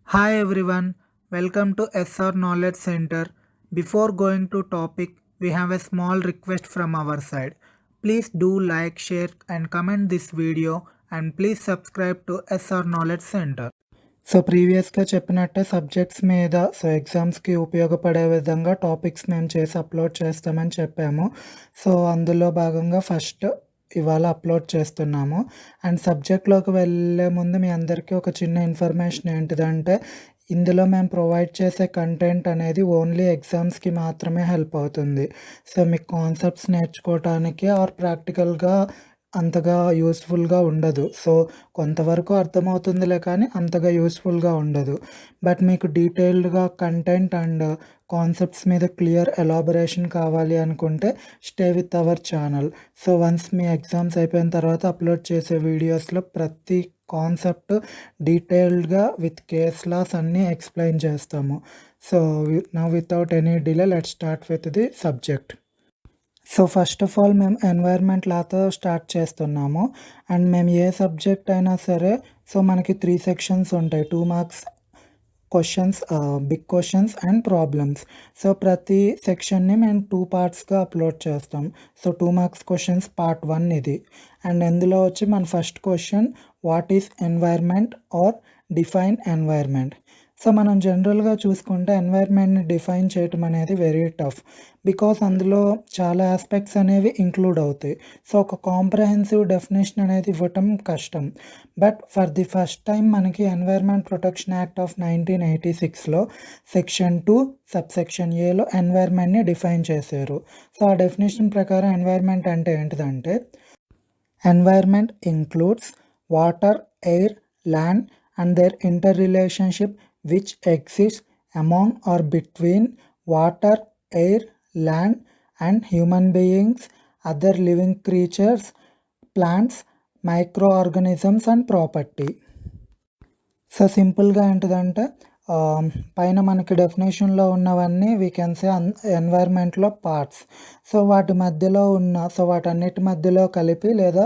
Hi everyone, welcome to SR Knowledge Center. Before going to topic, we have a small request from our side. Please do like, share and comment this video and please subscribe to SR Knowledge Center. So ప్రీవియస్గా చెప్పినట్టే subjects మీద ఎగ్జామ్స్కి ఉపయోగపడే విధంగా topics మేము చేసి upload చేస్తామని చెప్పాము. సో అందులో భాగంగా ఫస్ట్ ఇవాళ అప్లోడ్ చేస్తున్నాము. అండ్ సబ్జెక్ట్లోకి వెళ్ళే ముందు మీ అందరికీ ఒక చిన్న ఇన్ఫర్మేషన్ ఏంటిదంటే, ఇందులో మేము ప్రొవైడ్ చేసే కంటెంట్ అనేది ఓన్లీ ఎగ్జామ్స్కి మాత్రమే హెల్ప్ అవుతుంది. సో మీకు కాన్సెప్ట్స్ నేర్చుకోవటానికి ఆర్ ప్రాక్టికల్గా అంతగా యూస్ఫుల్గా ఉండదు. సో కొంతవరకు అర్థమవుతుందిలే కానీ అంతగా యూస్ఫుల్గా ఉండదు. బట్ మీకు డీటెయిల్డ్గా కంటెంట్ అండ్ కాన్సెప్ట్స్ మీద క్లియర్ ఎలాబరేషన్ కావాలి అనుకుంటే stay with our channel. So once me exams అయిపోయిన తర్వాత అప్లోడ్ చేసే వీడియోస్లో ప్రతి కాన్సెప్ట్ డీటెయిల్డ్గా విత్ కేస్ లాస్ అన్నీ ఎక్స్ప్లెయిన్ చేస్తాము. So now without any delay let's start with the subject. So first of all మేము ఎన్వైర్న్మెంట్ లాతో స్టార్ట్ చేస్తున్నాము. అండ్ మేము ఏ సబ్జెక్ట్ అయినా సరే మనకి 3 సెక్షన్స్ ఉంటాయి. 2 marks questions, big questions and problems. So ప్రతి సెక్షన్ని మేము 2 పార్ట్స్గా అప్లోడ్ చేస్తాం. సో 2 మార్క్స్ క్వశ్చన్స్ పార్ట్ 1 ఇది. అండ్ ఇందులో వచ్చి మన first question, what is environment or define environment. So మనం జనరల్గా చూసుకుంటే ఎన్వైర్న్మెంట్ని డిఫైన్ చేయటం అనేది వెరీ టఫ్. బికాస్ అందులో చాలా ఆస్పెక్ట్స్ అనేవి ఇంక్లూడ్ అవుతాయి. సో ఒక కాంప్రహెన్సివ్ డెఫినేషన్ అనేది ఇవ్వటం కష్టం. But for the first time మనకి ఎన్వైర్న్మెంట్ ప్రొటెక్షన్ యాక్ట్ ఆఫ్ 1986లో సెక్షన్ 2 సబ్సెక్షన్ ఏలో ఎన్వైర్న్మెంట్ని డిఫైన్ చేశారు. సో ఆ డెఫినేషన్ ప్రకారం ఎన్వైర్న్మెంట్ అంటే ఏంటిదంటే, environment includes water, air, land and their interrelationship which exists among or between water, air, land and human beings, other living creatures, plants, microorganisms and property. So సింపుల్గా ఏంటిదంటే, పైన మనకి డెఫినేషన్లో ఉన్నవన్నీ వీ కెన్ సే ఎన్వైర్న్మెంట్లో parts. So వాటన్నిటి మధ్యలో కలిపి లేదా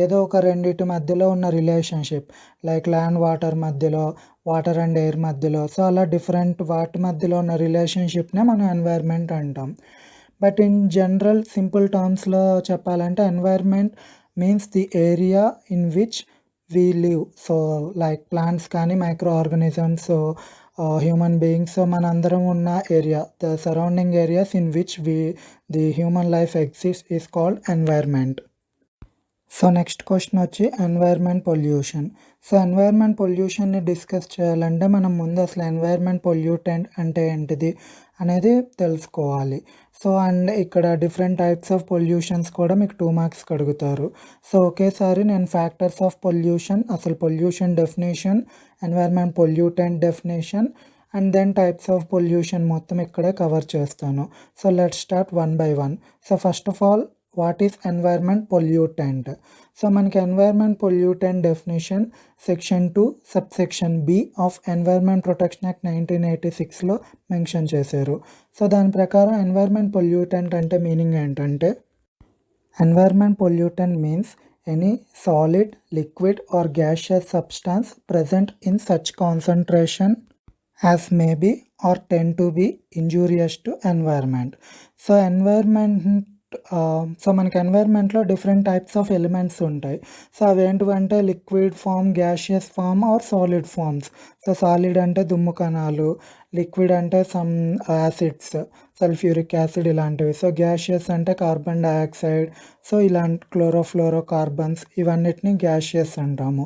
ఏదో ఒక రెండిటి మధ్యలో ఉన్న రిలేషన్షిప్, లైక్ ల్యాండ్ వాటర్ మధ్యలో, వాటర్ అండ్ ఎయిర్ మధ్యలో, సో అలా డిఫరెంట్ వాటి మధ్యలో ఉన్న రిలేషన్షిప్నే మనం ఎన్వైర్న్మెంట్ అంటాం. బట్ ఇన్ జనరల్ సింపుల్ టర్మ్స్లో చెప్పాలంటే environment means the area in which we live. So like plants కానీ, micro organisms, human beings. So మనందరం ఉన్న area, the surrounding areas in which the human life exist is called environment. So next question వచ్చి environment pollution. So environment పొల్యూషన్ని discuss చేయాలంటే మనం ముందు అసలు environment pollutant అంటే ఏంటిది అనేది తెలుసుకోవాలి. సో అండ్ ఇక్కడ డిఫరెంట్ టైప్స్ ఆఫ్ పొల్యూషన్స్ కూడా మీకు 2 మార్క్స్కి అడుగుతారు. సో ఒకేసారి నేను ఫ్యాక్టర్స్ ఆఫ్ పొల్యూషన్, అసలు pollution definition, environment pollutant definition and then types of pollution మొత్తం ఇక్కడే కవర్ చేస్తాను. So let's start one by one. So first of all, what is environment pollutant. So మనకి environment pollutant definition section 2 subsection B of environment protection act 1986లో mention చేశారు. So దాని ప్రకారం environment pollutant అంటే meaning ఏంటంటే, environment pollutant means any solid, liquid or gaseous substance present in such concentration as may be or tend to be injurious to environment. So మనకి ఎన్వైర్న్మెంట్లో different types of elements ఉంటాయి. So అవేంటివంటే liquid form, gaseous form or solid forms. So solid అంటే దుమ్ము కణాలు, liquid అంటే some acids, sulphuric acid ఇలాంటివి. So gaseous అంటే కార్బన్ డయాక్సైడ్, సో ఇలాంటి క్లోరోఫ్లోరో కార్బన్స్, ఇవన్నిటిని గ్యాషియస్ అంటాము.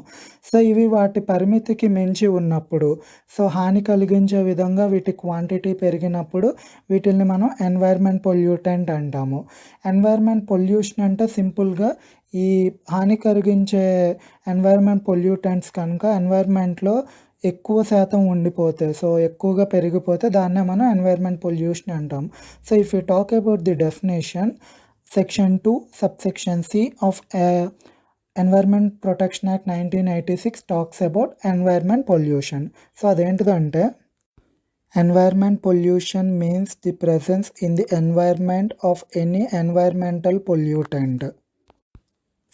సో ఇవి వాటి పరిమితికి మించి ఉన్నప్పుడు, సో హాని కలిగించే విధంగా వీటి క్వాంటిటీ పెరిగినప్పుడు వీటిల్ని మనం ఎన్వైర్న్మెంట్ పొల్యూటెంట్ అంటాము. ఎన్వైర్న్మెంట్ పొల్యూషన్ అంటే సింపుల్గా ఈ హాని కలిగించే ఎన్వైర్న్మెంట్ పొల్యూటెంట్స్ కనుక ఎన్వైర్న్మెంట్లో ఎక్కువ శాతం ఉండిపోతే, సో ఎక్కువగా పెరిగిపోతే దాన్నే మనం ఎన్వైర్న్మెంట్ పొల్యూషన్ అంటాం. So if you talk about the definition, section 2 subsection C of environment protection act 1986 talks about environment pollution. So అదేంటిదంటే, environment pollution means the presence in the environment of any environmental pollutant.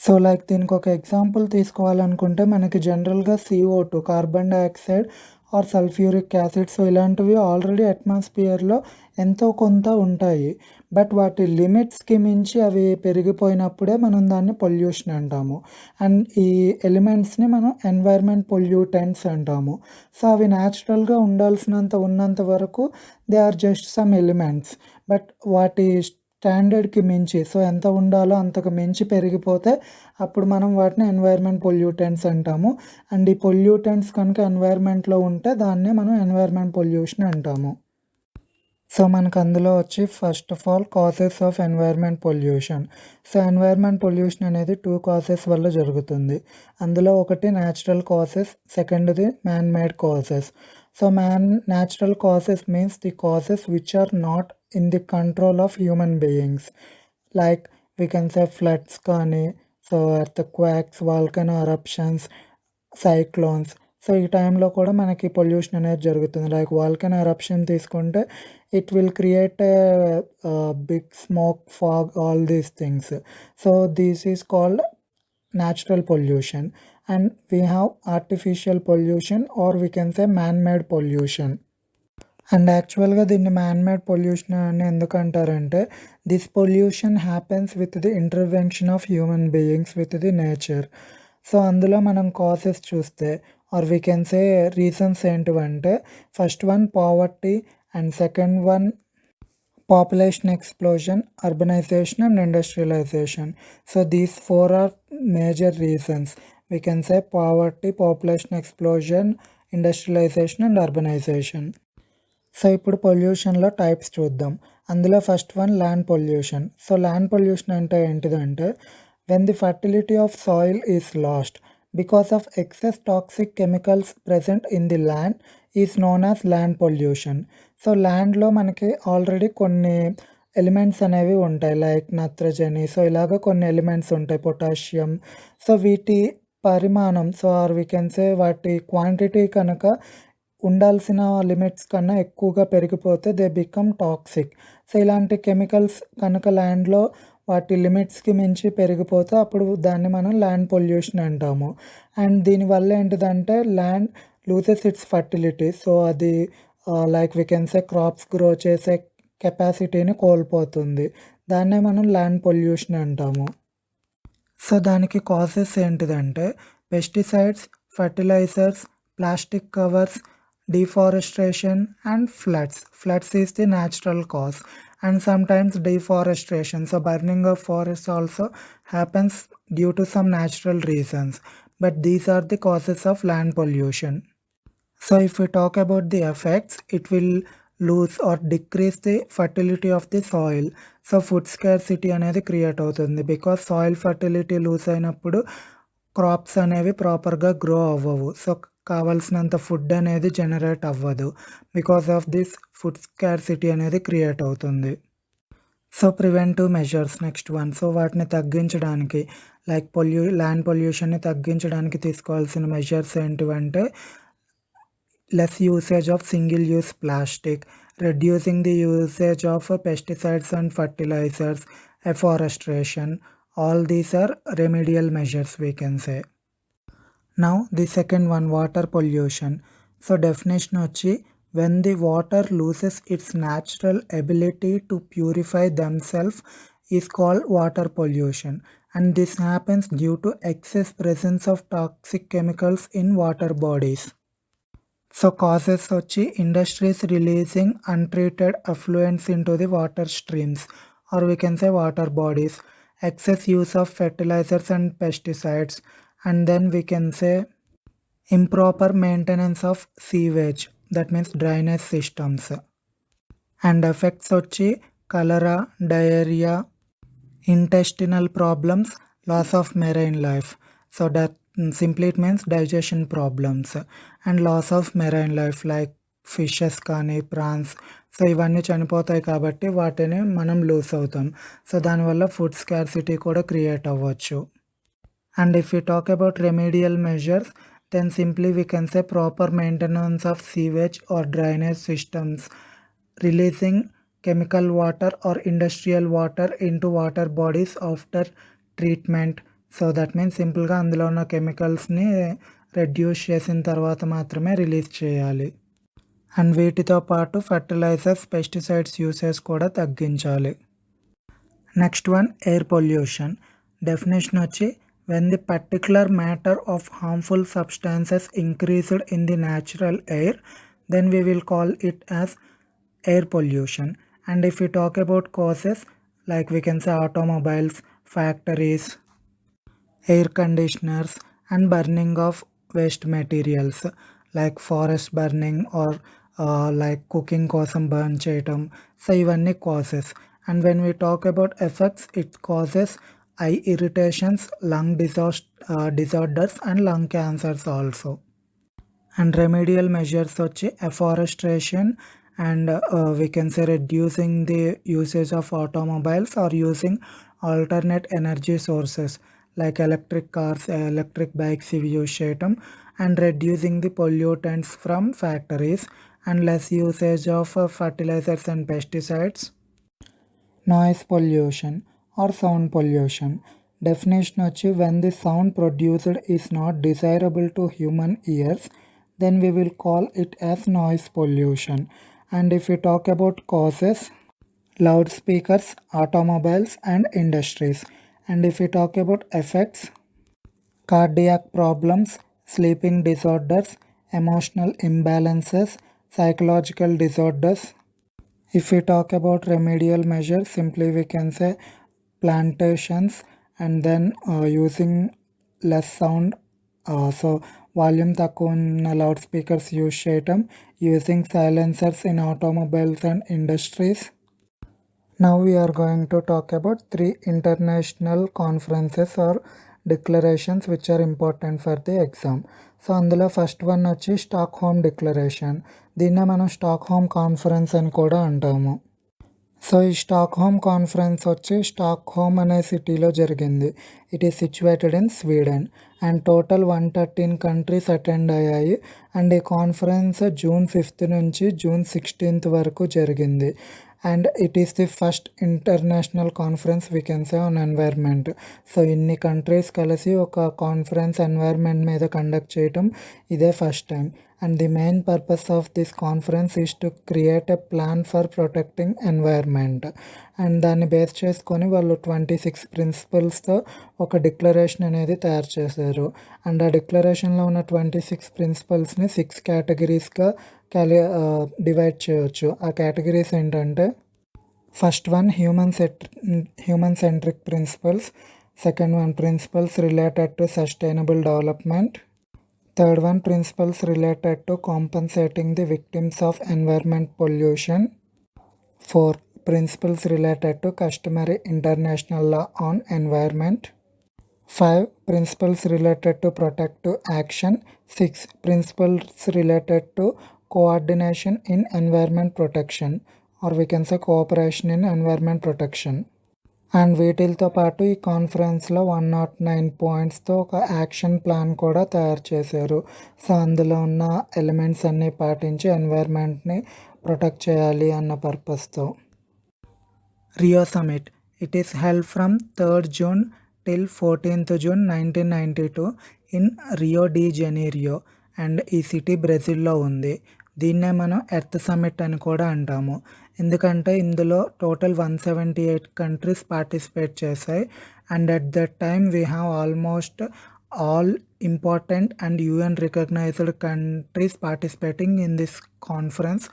So, like దీనికి ఒక example తీసుకోవాలనుకుంటే మనకి జనరల్‌గా CO2 carbon dioxide or sulphuric acid so, ఇలాంటివి already అట్మాస్ఫియర్‌లో ఎంతో కొంత ఉంటాయి. బట్ వాటి లిమిట్స్‌కి మించి అవి పెరిగిపోయినప్పుడే మనం దాన్ని పొల్యూషన్ అంటాము. అండ్ ఈ ఎలిమెంట్స్‌ని మనం ఎన్వైర్మెంట్ పొల్యూటెంట్స్ అంటాము. సో, అవి న్యాచురల్‌గా ఉండాల్సినంత ఉన్నంత వరకు they are just some elements. But వాటి స్టాండర్డ్‌కి మించి సో, ఎంత ఉండాలో అంతకు మించి పెరిగిపోతే అప్పుడు మనం వాటిని ఎన్వైర్మెంట్ పొల్యూటెంట్స్ అంటాము. అండ్ ఈ పొల్యూటెంట్స్ కనుక ఎన్వైర్మెంట్‌లో ఉంటే దాన్నే మనం ఎన్వైర్మెంట్ పొల్యూషన్ అంటాము. సో, మనకు అందులో వచ్చి first of all causes of environment pollution. So, environment pollution అనేది 2 కాసెస్ వల్ల జరుగుతుంది. అందులో ఒకటి న్యాచురల్ కాసెస్, సెకండ్‌ది man made causes. So, natural causes means the causes which are not in the control of human beings. Like we can say floods కానీ, so earthquakes, volcano eruptions, cyclones. So, ఈ టైంలో కూడా మనకి pollution అనేది జరుగుతుంది. Like volcano eruption తీసుకుంటే it will create a big smoke, fog all these things. So, this is called natural pollution and we have artificial pollution or we can say man-made pollution. And యాక్చువల్‌గా దీన్ని man made pollution అని ఎందుకంటారంటే this pollution happens with the intervention of human beings with the nature. So, అందులో మనం causes చూస్తే or we can say reasons ఏంటివంటే first one poverty and second one population explosion, urbanization and industrialization. So these four are major reasons. We can say poverty, population explosion, industrialization and urbanization. So, ఇప్పుడు పొల్యూషన్‌లో types చూద్దాం. అందులో first one land pollution. So, land pollution అంటే ఏంటిదంటే when the fertility of soil is lost because of excess toxic chemicals present in the land is known as land pollution. So, ల్యాండ్‌లో మనకి already కొన్ని elements అనేవి ఉంటాయి. Like నత్రజని so, ఇలాగ కొన్ని ఎలిమెంట్స్ ఉంటాయి. పొటాషియం. సో, వీటి పరిమాణం so, or we can say వాటి క్వాంటిటీ కనుక ఉండాల్సిన లిమిట్స్ కన్నా ఎక్కువగా పెరిగిపోతే దే బికమ్ టాక్సిక్. సో, ఇలాంటి కెమికల్స్ కనుక ల్యాండ్‌లో వాటి లిమిట్స్‌కి మించి పెరిగిపోతే అప్పుడు దాన్ని మనం ల్యాండ్ పొల్యూషన్ అంటాము. అండ్ దీనివల్ల ఏంటిదంటే land loses its fertility. So, అది like we can say crops grow చేసే కెపాసిటీని కోల్పోతుంది. దాన్నే మనం ల్యాండ్ పొల్యూషన్ అంటాము. సో, దానికి కాజెస్ ఏంటిదంటే pesticides, fertilisers, plastic covers, deforestation and floods. Floods is the natural cause and sometimes deforestation. So, burning of forests also happens due to some natural reasons. But these are the causes of land pollution. So, if we talk about the effects, it will lose or decrease the fertility of the soil. So, food scarcity అనేది create అవుతుంది because soil fertility loose అయినప్పుడు crops అనేవి ప్రాపర్‌గా grow అవ్వవు. So, కావాల్సినంత food అనేది generate అవ్వదు. Because of this food scarcity అనేది క్రియేట్ అవుతుంది. So, preventive measures next one. So, వాటిని తగ్గించడానికి లైక్ ల్యాండ్ పొల్యూషన్‌ని తగ్గించడానికి తీసుకోవాల్సిన measures ఏంటివంటే less usage of single use plastic, reducing the usage of pesticides and fertilizers, afforestation. All these are remedial measures we can say. Now the second one, water pollution. So definition వచ్చి when the water loses its natural ability to purify themselves is called water pollution, and this happens due to excess presence of toxic chemicals in water bodies. So causes వచ్చి industries releasing untreated effluents into the water streams or we can say water bodies, excess use of fertilizers and pesticides, and then we can say improper maintenance of sewage, that means drainage systems. And effects వచ్చి cholera, diarrhea, intestinal problems, loss of marine life. So that simply it means digestion problems and loss of marine life like fishes కానీ prawns so ఇవన్నీ చనిపోతాయి కాబట్టి వాటిని మనం loose అవుతాం. So దానివల్ల food scarcity కూడా క్రియేట్ అవ్వచ్చు. And if you talk about remedial measures then simply we can say proper maintenance of sewage or drainage systems, releasing chemical water or industrial water into water bodies after treatment, so that means సింపుల్గా అందులో ఉన్న కెమికల్స్ని reduce చేసిన తర్వాత మాత్రమే release చేయాలి. And వీటితో పాటు fertilisers, pesticides usage కూడా తగ్గించాలి. Next one air pollution. Definition వచ్చి when the particular matter of harmful substances increased in the natural air, then we will call it as air pollution. And if we talk about causes, like we can say automobiles, factories, air conditioners, and burning of waste materials like forest burning or like cooking కోసం burn చేయటం. So ఇవన్నీ causes. And when we talk about effects, it causes eye irritations, lung disorders and lung cancers also. And remedial measures వచ్చి afforestation and we can say reducing the usage of automobiles or using alternate energy sources like electric cars, electric bikes ఇవి use చేయటం, and reducing the pollutants from factories and less usage of fertilizers and pesticides. Noise pollution or sound pollution. Definition వచ్చి when the sound produced is not desirable to human ears, then we will call it as noise pollution. And if we talk about causes, loudspeakers, automobiles and industries. And if we talk about effects, cardiac problems, sleeping disorders, emotional imbalances, psychological disorders. If we talk about remedial measures, simply we can say plantations and then using less sound, so volume తక్కువ ఉన్న loud speakers use చేయటం, using silencers in automobiles and industries. Now we are going to talk about 3 international conferences or declarations which are important for the exam. So అందులో first one వచ్చి Stockholm declaration. దీన్నే మనం Stockholm conference అని కూడా అంటాము. So ఈ Stockholm conference వచ్చి Stockholm అనే సిటీలో జరిగింది. It is situated in Sweden and total 113 countries attend అయ్యాయి. అండ్ ఈ కాన్ఫరెన్స్ June 5th నుంచి June 16th వరకు జరిగింది. And it is the first international conference we can say on environment. So ఇన్ని కంట్రీస్ కలిసి ఒక కాన్ఫరెన్స్ ఎన్వైర్న్మెంట్ మీద conduct చేయటం ఇదే first time. And the main purpose of this conference is to create a plan for protecting environment. And దాన్ని base చేసుకొని వాళ్ళు 26 ప్రిన్సిపల్స్తో ఒక డిక్లరేషన్ అనేది తయారు చేశారు. అండ్ ఆ డిక్లరేషన్లో ఉన్న 26 ప్రిన్సిపల్స్ని 6 కేటగిరీస్గా డివైడ్ చేయవచ్చు. ఆ కేటగిరీస్ ఏంటంటే, first one human centric principles, second one principles related to sustainable development, third one principles related to compensating the victims of environment pollution, 4 principles related to customary international law on environment, 5 principles related to protective action, 6 principles related to coordination in environment protection or we can say cooperation in environment protection. And వీటితో పాటు ఈ కాన్ఫరెన్స్లో 109 పాయింట్స్తో ఒక action plan కూడా తయారు చేశారు. So అందులో ఉన్న ఎలిమెంట్స్ అన్నీ పాటించి ఎన్వైర్న్మెంట్ని ప్రొటెక్ట్ చేయాలి అన్న పర్పస్తో. Rio summit. It is held from 3rd June till 14th June 1992 in Rio de Janeiro. And ఈ సిటీ బ్రెజిల్లో ఉంది. దీన్నే మనం ఎర్త్ సమిట్ అని కూడా అంటాము. ఎందుకంటే ఇందులో టోటల్ 178 కంట్రీస్ పార్టిసిపేట్ చేశాయి. And at that time we have almost all important and UN recognised countries participating in this conference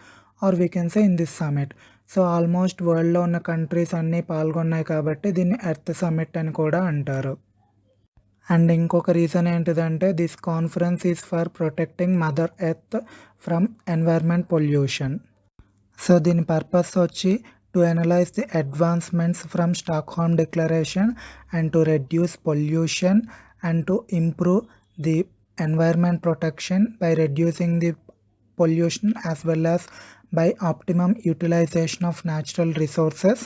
or we can say in this summit. So almost వరల్డ్లో ఉన్న countries అన్నీ పాల్గొన్నాయి కాబట్టి దీన్ని ఎర్త్ సమిట్ అని కూడా అంటారు. And ఇంకొక రీజన్ ఏంటిదంటే this conference is for protecting mother earth from environment pollution. So దీని పర్పస్ వచ్చి to analyse the advancements from Stockholm declaration and to reduce pollution and to improve the environment protection by reducing the pollution as well as by optimum utilisation of natural resources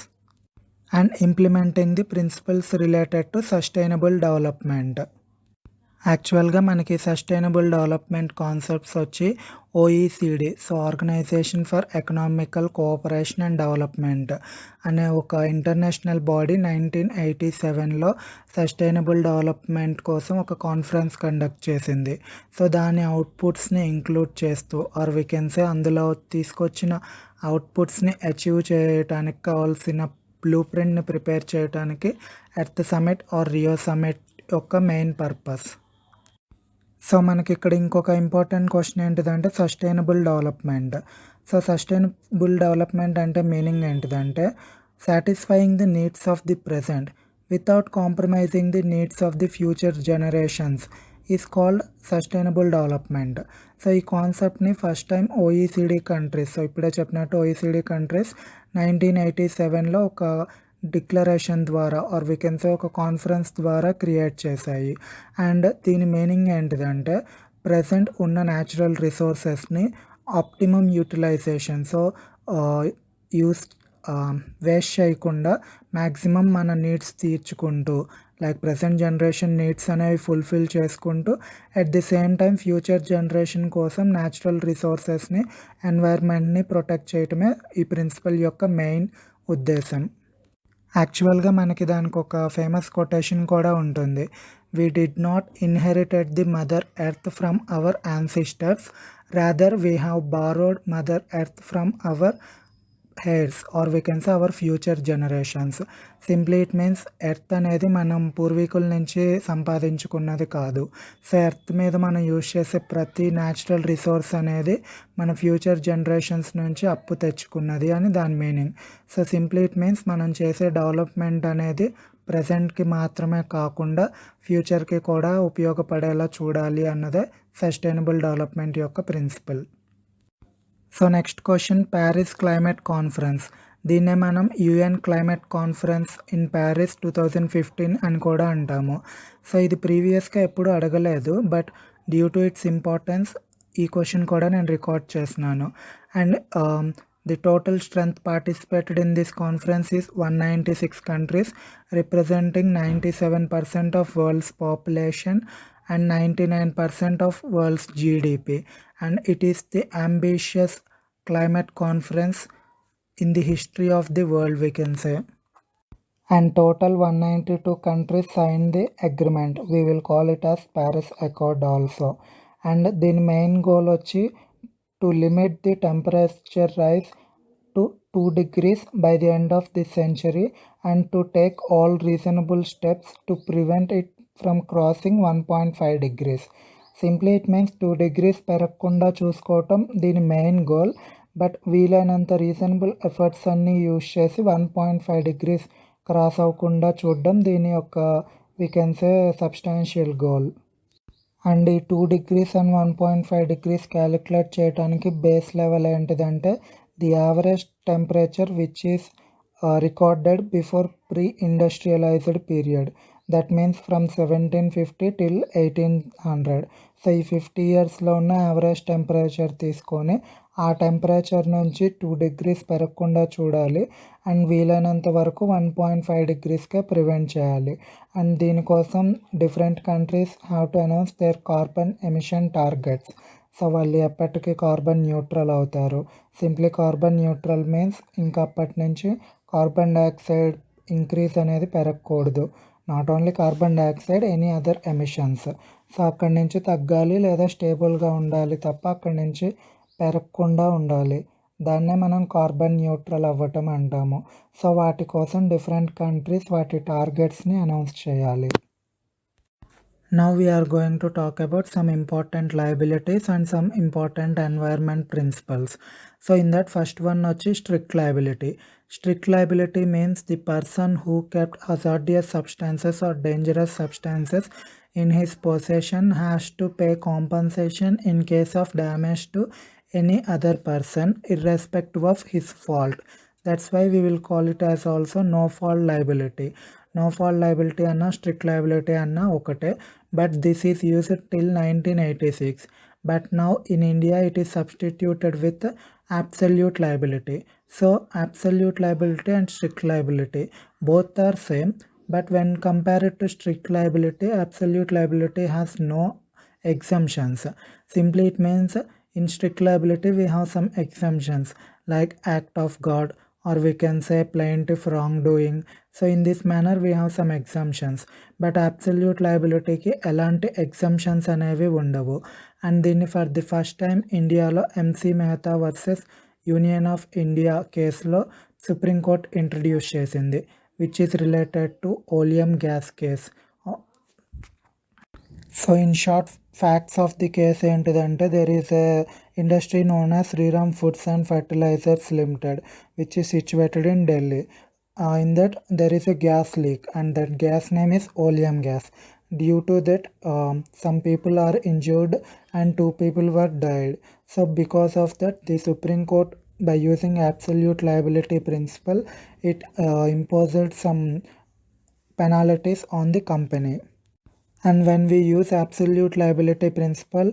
and implementing the principles related to sustainable development. Actually మనకి sustainable development concepts వచ్చి OECD, so organisation for economical cooperation and development అనే ఒక international body 1987లో sustainable development కోసం ఒక conference conduct చేసింది. So దాని అవుట్పుట్స్ని ఇంక్లూడ్ చేస్తూ ఆర్ వీ కెన్ సే అందులో తీసుకొచ్చిన అవుట్పుట్స్ని అచీవ్ చేయడానికి కావాల్సిన బ్లూ ప్రింట్ని ప్రిపేర్ చేయడానికి earth summit or Rio summit యొక్క మెయిన్ పర్పస్. సో మనకి ఇక్కడ ఇంకొక ఇంపార్టెంట్ క్వశ్చన్ ఏంటిదంటే sustainable development. So sustainable development అంటే మీనింగ్ ఏంటిదంటే satisfying the needs of the present without compromising the needs of the future generations is called sustainable development. So ఈ కాన్సెప్ట్ని first time OECD countries, so ఇప్పుడే చెప్పినట్టు OECD countries 1987లో ఒక declaration ద్వారా are we can సే ఒక conference ద్వారా create చేశాయి. And దీని మీనింగ్ ఏంటిదంటే ప్రజెంట్ ఉన్న న్యాచురల్ రిసోర్సెస్ని optimum utilization, so use waste చేయకుండా మ్యాక్సిమం మన నీడ్స్ తీర్చుకుంటూ లైక్ ప్రజెంట్ జనరేషన్ నీడ్స్ అనేవి ఫుల్ఫిల్ చేసుకుంటూ at the same time future generation కోసం న్యాచురల్ రిసోర్సెస్ని ఎన్వైర్న్మెంట్ని ప్రొటెక్ట్ చేయటమే ఈ ప్రిన్సిపల్ యొక్క మెయిన్ ఉద్దేశం. యాక్చువల్గా మనకి దానికి ఒక ఫేమస్ కొటేషన్ కూడా ఉంటుంది. We did not inherited the mother earth from our ancestors, rather we have borrowed mother earth from our heirs or we can say our future generations. Simply it means earth అనేది మనం పూర్వీకుల నుంచి సంపాదించుకున్నది కాదు. So earth మీద మనం use చేసే ప్రతి natural resource అనేది మన ఫ్యూచర్ జనరేషన్స్ నుంచి అప్పు తెచ్చుకున్నది అని దాని meaning. So simply it means మనం చేసే డెవలప్మెంట్ అనేది ప్రజెంట్కి మాత్రమే కాకుండా ఫ్యూచర్కి కూడా ఉపయోగపడేలా చూడాలి అన్నదే సస్టైనబుల్ డెవలప్మెంట్ యొక్క principle. So next question, Paris climate conference. దీన్నే మనం UN climate conference in Paris 2015 అని కూడా అంటాము. సో ఇది ప్రీవియస్గా ఎప్పుడు అడగలేదు, but due to its importance ఈ క్వశ్చన్ కూడా నేను రికార్డ్ చేస్తున్నాను. And the total strength participated in this conference is 196 countries representing 97% of world's population and 99% of world's GDP, and it is the ambitious climate conference in the history of the world, we can say. And total 192 countries signed the agreement. We will call it as Paris Accord also. And the main goal వచ్చి to limit the temperature rise to 2 degrees by the end of this century and to take all reasonable steps to prevent it from crossing 1.5 degrees. Simply it means 2 degrees పెరగకుండా చూసుకోవటం దీని main goal. But వీలైనంత reasonable efforts అన్నీ use చేసి 1.5 degrees cross అవ్వకుండా చూడడం దీని యొక్క we can say substantial goal. And ఈ 2 degrees అండ్ 1.5 degrees క్యాలిక్యులేట్ చేయడానికి బేస్ లెవెల్ ఏంటిదంటే the average temperature which is recorded before pre industrialised period. That means from 1750 till 1800. So ఈ 50 yearsలో ఉన్న యావరేజ్ టెంపరేచర్ తీసుకొని ఆ టెంపరేచర్ నుంచి 2 degrees పెరగకుండా చూడాలి. అండ్ వీలైనంత వరకు 1.5 degreesకే ప్రివెంట్ చేయాలి. అండ్ దీనికోసం different countries have to announce their carbon emission targets. So వాళ్ళు ఎప్పటికీ కార్బన్ న్యూట్రల్ అవుతారు. సింప్లీ కార్బన్ న్యూట్రల్ మీన్స్ ఇంకా అప్పటి నుంచి కార్బన్ డైఆక్సైడ్ ఇంక్రీజ్ అనేది పెరగకూడదు. Not only carbon dioxide, any other emissions. So అక్కడి నుంచి తగ్గాలి లేదా స్టేబుల్గా ఉండాలి తప్ప అక్కడి నుంచి పెరగకుండా ఉండాలి. దాన్నే మనం కార్బన్ న్యూట్రల్ అవ్వటం అంటాము. సో వాటి కోసం డిఫరెంట్ కంట్రీస్ వాటి టార్గెట్స్ని అనౌన్స్ చేయాలి. Now we are going to talk about some important liabilities and some important environment principles. So in that first one వచ్చి strict liability. Strict liability means the person who kept hazardous substances or dangerous substances in his possession has to pay compensation in case of damage to any other person irrespective of his fault. That's why we will call it as also no fault liability. No fault liability అన్న strict liability అన్న ఒకటే, but this is used till 1986. But now in India it is substituted with absolute liability. So absolute liability and strict liability both are same. But when compared to strict liability, absolute liability has no exemptions. Simply it means in strict liability we have some exemptions like act of God, or we can say plaintiff wrongdoing. So in this manner we have some exemptions. But absolute liability ki elanti exemptions అనేవి ఉండవు. And దీన్ని for the first time ఇండియాలో MC Mehta versus union of India కేసులో supreme court introduce చేసింది, which is related to oleum gas case. So in short, facts of the case ఏంటిదంటే there is a industry known as Sriram Foods and Fertilizers Limited, which is situated in Delhi. In that there is a gas leak, and that gas name is oleum gas. Due to that, some people are injured and 2 people were died. So because of that, the Supreme Court, by using absolute liability principle, it imposed some penalties on the company. And when we use absolute liability principle,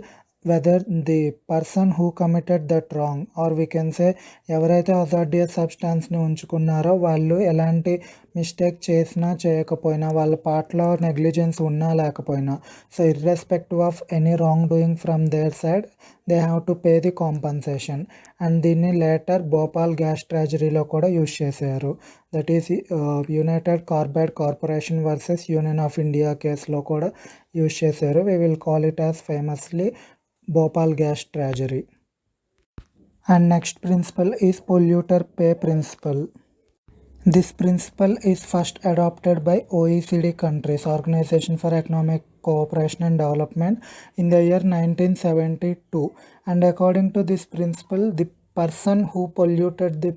whether the person who committed that wrong, or we can say ఎవరైతే అజార్డియస్ సబ్స్టాన్స్ని ఉంచుకున్నారో వాళ్ళు ఎలాంటి mistake చేసినా చేయకపోయినా, వాళ్ళ పార్ట్లో negligence ఉన్నా లేకపోయినా, so irrespective of any wrong doing from their side they have to pay the compensation. And దీన్ని లేటర్ భోపాల్ గ్యాస్ ట్రాజరీలో కూడా యూజ్ చేశారు. That is Union Carbide Corporation versus union of India కేసులో కూడా యూజ్ చేశారు. We will call it as famously Bhopal gas tragedy. And next principle is polluter pay principle. This principle is first adopted by OECD countries, Organization for Economic Cooperation and Development, in the year 1972. And according to this principle, the person who polluted the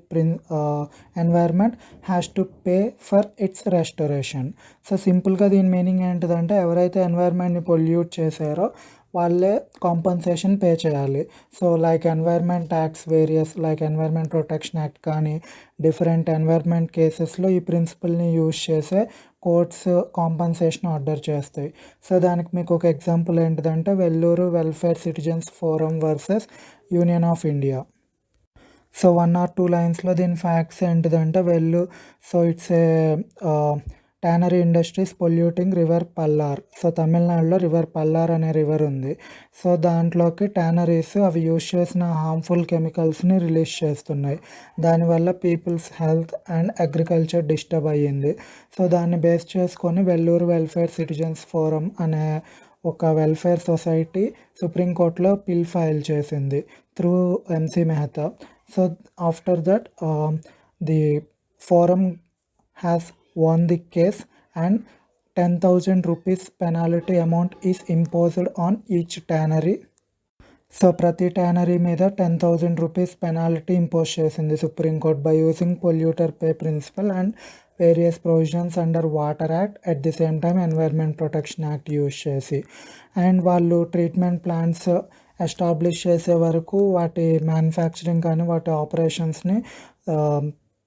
environment has to pay for its restoration. So సింపుల్గా దీని meaning ఏంటిదంటే ఎవరైతే ఎన్వైర్న్మెంట్ని pollute చేశారో వాళ్ళే compensation pay చేయాలి. So like environment acts various like environment protection act కానీ different environment కేసెస్లో ఈ ప్రిన్సిపల్ని యూజ్ చేసే కోర్ట్స్ కాంపన్సేషన్ ఆర్డర్ చేస్తాయి. సో దానికి మీకు ఒక ఎగ్జాంపుల్ ఏంటిదంటే Vellore welfare citizens forum versus union of India. So 1 or 2 లైన్స్లో దీని ఫ్యాక్ట్స్ ఏంటిదంటే so it's a tannery industries polluting river Palar. So తమిళనాడులో రివర్ పల్లార్ అనే రివర్ ఉంది. సో దాంట్లోకి ట్యానరీస్ అవి యూజ్ చేసిన హార్మ్ఫుల్ కెమికల్స్ని రిలీజ్ చేస్తున్నాయి. దానివల్ల people's health and agriculture disturb అయ్యింది. సో దాన్ని బేస్ చేసుకొని వెల్లూరు వెల్ఫేర్ సిటిజన్స్ ఫోరం అనే ఒక వెల్ఫేర్ సొసైటీ సుప్రీంకోర్టులో పిల్ ఫైల్ చేసింది through MC Mehta. So after that the forum has won the case and 10,000 rupees penalty amount is imposed on each tannery. So ప్రతి tannery మీద 10,000 రూపీస్ పెనాల్టీ ఇంపోజ్ చేసింది supreme court by using polluter pay principle and various provisions under water act at the same time environment protection act use చేసి. And వాళ్ళు treatment plants establish చేసే వరకు వాటి manufacturing కానీ వాటి ఆపరేషన్స్ని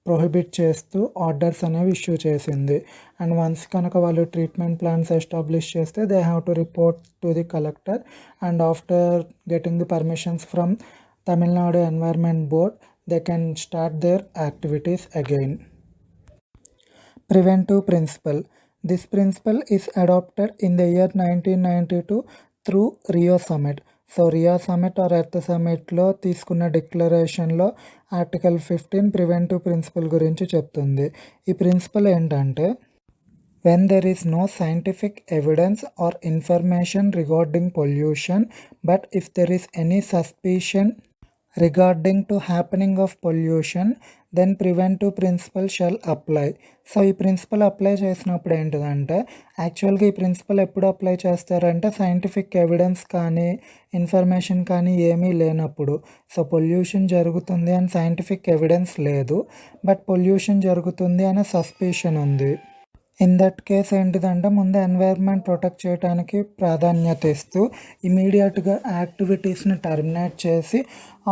ప్రొహిబిట్ చేస్తూ ఆర్డర్స్ అనేవి ఇష్యూ చేసింది. అండ్ వన్స్ కనుక వాళ్ళు ట్రీట్మెంట్ ప్లాన్స్ ఎస్టాబ్లిష్ చేస్తే they have to report to the collector. And after getting the permissions from Tamil Nadu environment board they can start there activities again. Preventive principle. This principle is adopted in the year 1992 through Rio Summit. So Rio summit or earth సమిట్లో తీసుకున్న డిక్లరేషన్లో article 15 preventive principal గురించి చెప్తుంది. ఈ principal ఏంటంటే when there is no scientific evidence or information regarding pollution, but if there is any suspicion regarding to happening of pollution, then preventive principle shall apply. So ఈ principal apply చేసినప్పుడు ఏంటిదంటే యాక్చువల్గా ఈ principal ఎప్పుడు apply చేస్తారంటే scientific evidence కానీ information కానీ ఏమీ లేనప్పుడు. సో పొల్యూషన్ జరుగుతుంది అని సైంటిఫిక్ ఎవిడెన్స్ లేదు, బట్ పొల్యూషన్ జరుగుతుంది అనే సస్పిషన్ ఉంది. ఇన్ దట్ కేస్ ఏంటిదంటే ముందు ఎన్వైర్న్మెంట్ ప్రొటెక్ట్ చేయడానికి ప్రాధాన్యత ఇస్తూ ఇమీడియట్గా యాక్టివిటీస్ని టర్మినేట్ చేసి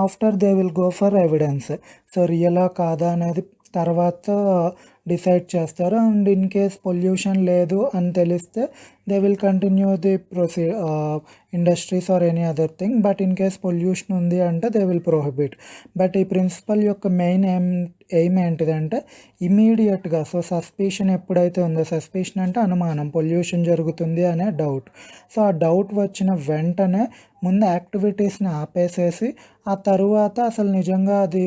after they will go for evidence. So రియలా కాదా అనేది తర్వాత డిసైడ్ చేస్తారు. అండ్ ఇన్ కేస్ పొల్యూషన్ లేదు అని తెలిస్తే they will continue the industries or any other thing. But in case pollution ఉంది అంటే దే విల్ ప్రొహిబిట్. బట్ ఈ ప్రిన్సిపల్ యొక్క మెయిన్ ఎయిమ్ ఏంటిదంటే ఇమీడియట్గా, సో సస్పిషన్ ఎప్పుడైతే ఉందో, సస్పిషన్ అంటే అనుమానం, పొల్యూషన్ జరుగుతుంది అనే డౌట్. సో ఆ డౌట్ వచ్చిన వెంటనే ముందు యాక్టివిటీస్ని ఆపేసేసి ఆ తరువాత అసలు నిజంగా అది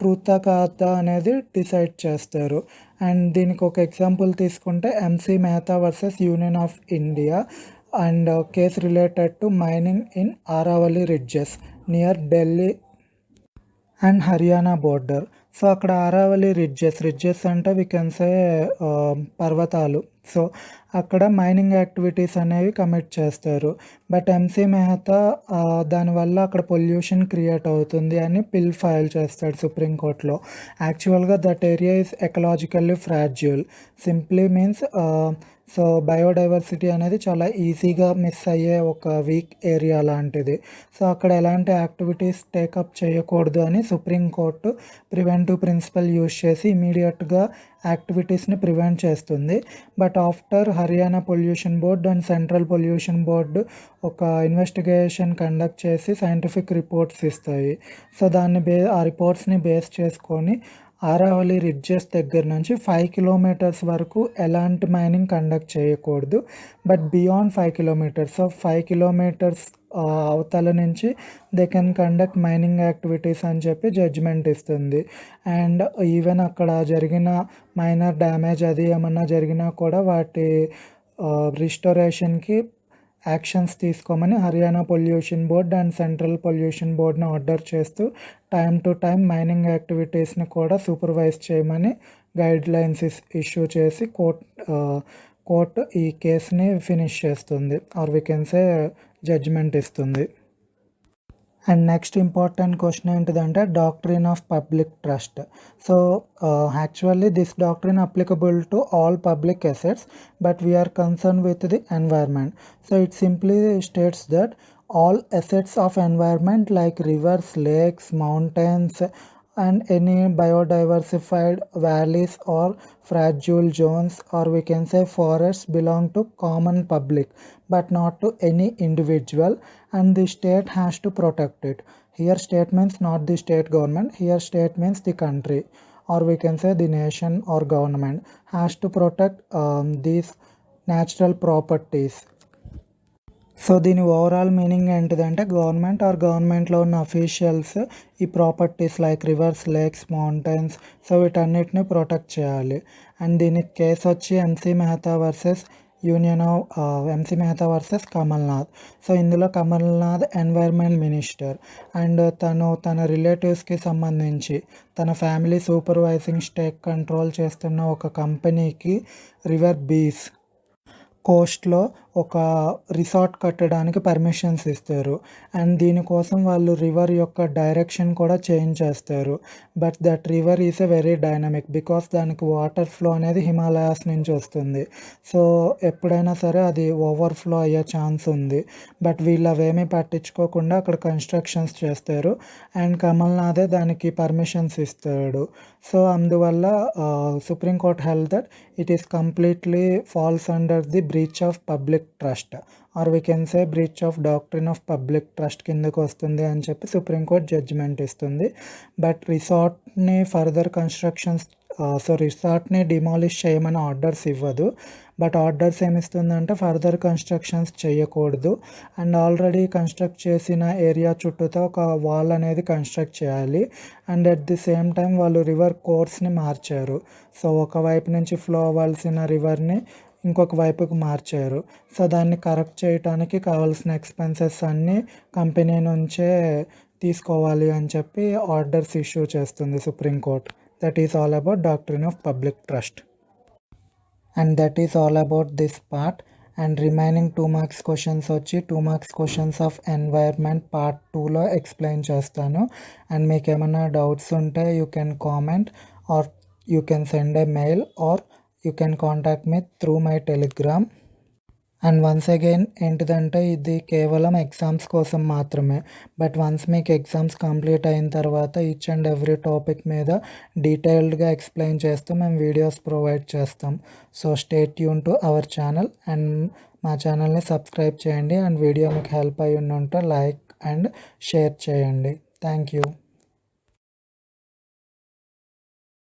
ట్రూతా కాదా అనేది డిసైడ్ చేస్తారు. అండ్ దీనికి ఒక ఎగ్జాంపుల్ తీసుకుంటే MC Mehta versus union of India and case related to mining in Aravalli ridges near Delhi and Haryana border. So అక్కడ ఆరావళి రిడ్జెస్ అంటే వీ కెన్ సే పర్వతాలు. సో అక్కడ మైనింగ్ యాక్టివిటీస్ అనేవి కమిట్ చేస్తారు. బట్ ఎంసీ మెహతా దానివల్ల అక్కడ పొల్యూషన్ క్రియేట్ అవుతుంది అని పిల్ ఫైల్ చేస్తాడు సుప్రీంకోర్టులో. యాక్చువల్గా that area is ecologically fragile. Simply means so biodiversity అనేది చాలా ఈజీగా మిస్ అయ్యే ఒక వీక్ ఏరియా లాంటిది. సో అక్కడ ఎలాంటి యాక్టివిటీస్ టేకప్ చేయకూడదు అని సుప్రీంకోర్టు ప్రివెంటివ్ ప్రిన్సిపల్ యూజ్ చేసి ఇమీడియట్గా యాక్టివిటీస్ని ప్రివెంట్ చేస్తుంది. But after Haryana pollution board and central pollution board ఒక ఇన్వెస్టిగేషన్ కండక్ట్ చేసి సైంటిఫిక్ రిపోర్ట్స్ ఇస్తాయి. సో ఆ రిపోర్ట్స్ని బేస్ చేసుకొని ఆరావళి రిడ్జెస్ దగ్గర నుంచి 5 కిలోమీటర్స్ వరకు ఎలాంటి మైనింగ్ కండక్ట్ చేయకూడదు. But beyond 5 kilometres, so 5 kilometres అవతల నుంచి they can conduct mining activities అని చెప్పి జడ్జిమెంట్ ఇస్తుంది. అండ్ ఈవెన్ అక్కడ జరిగిన మైనర్ డ్యామేజ్ అది ఏమన్నా జరిగినా కూడా వాటి రిస్టోరేషన్కి యాక్షన్స్ తీసుకోమని Haryana pollution board and central pollution బోర్డ్ని ఆర్డర్ చేస్తూ టైం టు టైం మైనింగ్ యాక్టివిటీస్ని కూడా సూపర్వైజ్ చేయమని గైడ్ లైన్స్ ఇష్యూ చేసి కోర్టు ఈ కేసుని ఫినిష్ చేస్తుంది or we can say judgement ఇస్తుంది. అండ్ నెక్స్ట్ ఇంపార్టెంట్ క్వశ్చన్ ఏంటిదంటే doctrine of public trust. So actually this doctrine applicable to all public assets but we are concern with the environment. So it simply states that all assets of environment like rivers, lakes, mountains and any biodiversified valleys or fragile zones or we can say forests belong to common public but not to any individual and the state has to protect it. Here state means not the state government, here state means the country or we can say the nation or government has to protect these natural properties. So దీని overall meaning ఏంటిదంటే government are గవర్నమెంట్లో ఉన్న officials ఈ properties like reverse, lakes, mountains so వీటన్నిటిని protect చేయాలి. And దీనికి case వచ్చి MC Mehta versus MC Mehta versus Kamal Nath. So ఇందులో కమల్నాథ్ ఎన్వైర్న్మెంట్ మినిస్టర్ అండ్ తన రిలేటివ్స్కి సంబంధించి తన ఫ్యామిలీ సూపర్వైజింగ్ స్టేక్ కంట్రోల్ చేస్తున్న ఒక కంపెనీకి రివర్ బీస్ కోస్ట్లో ఒక రిసార్ట్ కట్టడానికి పర్మిషన్స్ ఇస్తారు. అండ్ దీనికోసం వాళ్ళు రివర్ యొక్క డైరెక్షన్ కూడా చేంజ్ చేస్తారు. But that river is a very dynamic because దానికి వాటర్ ఫ్లో అనేది హిమాలయాస్ నుంచి వస్తుంది. సో ఎప్పుడైనా సరే అది ఓవర్ఫ్లో అయ్యే ఛాన్స్ ఉంది. బట్ వీళ్ళు అవేమీ పట్టించుకోకుండా అక్కడ కన్స్ట్రక్షన్స్ చేస్తారు అండ్ కమల్నాథే దానికి పర్మిషన్స్ ఇస్తాడు. సో అందువల్ల supreme court held that it is completely falls under the breach of public trust or we can say breach of doctrine of public trust కిందకు వస్తుంది అని చెప్పి సుప్రీంకోర్టు జడ్జిమెంట్ ఇస్తుంది. బట్ రిసార్ట్ని ఫర్దర్ కన్స్ట్రక్షన్స్ రిసార్ట్ని డిమాలిష్ చేయమని ఆర్డర్స్ ఇవ్వదు. బట్ ఆర్డర్స్ ఏమిస్తుందంటే ఫర్దర్ కన్స్ట్రక్షన్స్ చేయకూడదు అండ్ ఆల్రెడీ కన్స్ట్రక్ట్ చేసిన ఏరియా చుట్టూతో ఒక వాల్ అనేది కన్స్ట్రక్ట్ చేయాలి. And at the same time వాళ్ళు రివర్ కోర్స్ని మార్చారు. సో ఒకవైపు నుంచి ఫ్లో అవ్వాల్సిన రివర్ని ఇంకొక వైపుకి మార్చారు. సో దాన్ని కరెక్ట్ చేయడానికి కావాల్సిన ఎక్స్పెన్సెస్ అన్నీ కంపెనీ నుంచే తీసుకోవాలి అని చెప్పి ఆర్డర్స్ ఇష్యూ చేస్తుంది supreme court. That is all about doctrine of public trust and that is all about this part. And remaining 2 marks questions వచ్చి 2 marks questions of environment part 2లో ఎక్స్ప్లెయిన్ చేస్తాను. అండ్ మీకు ఏమైనా డౌట్స్ ఉంటే you can comment or you can send a mail or you can contact me through my telegram. And once again ఏంటిదంటే ఇది కేవలం ఎగ్జామ్స్ కోసం మాత్రమే. బట్ వన్స్ మీకు ఎగ్జామ్స్ కంప్లీట్ అయిన తర్వాత ఈచ్ అండ్ ఎవ్రీ టాపిక్ మీద డీటెయిల్డ్గా ఎక్స్ప్లెయిన్ చేస్తూ మేము వీడియోస్ ప్రొవైడ్ చేస్తాం. So stay tune to our channel and మా ఛానల్ని సబ్స్క్రైబ్ చేయండి. అండ్ వీడియో మీకు హెల్ప్ అయ్యి ఉంటే లైక్ అండ్ షేర్ చేయండి. Thank you.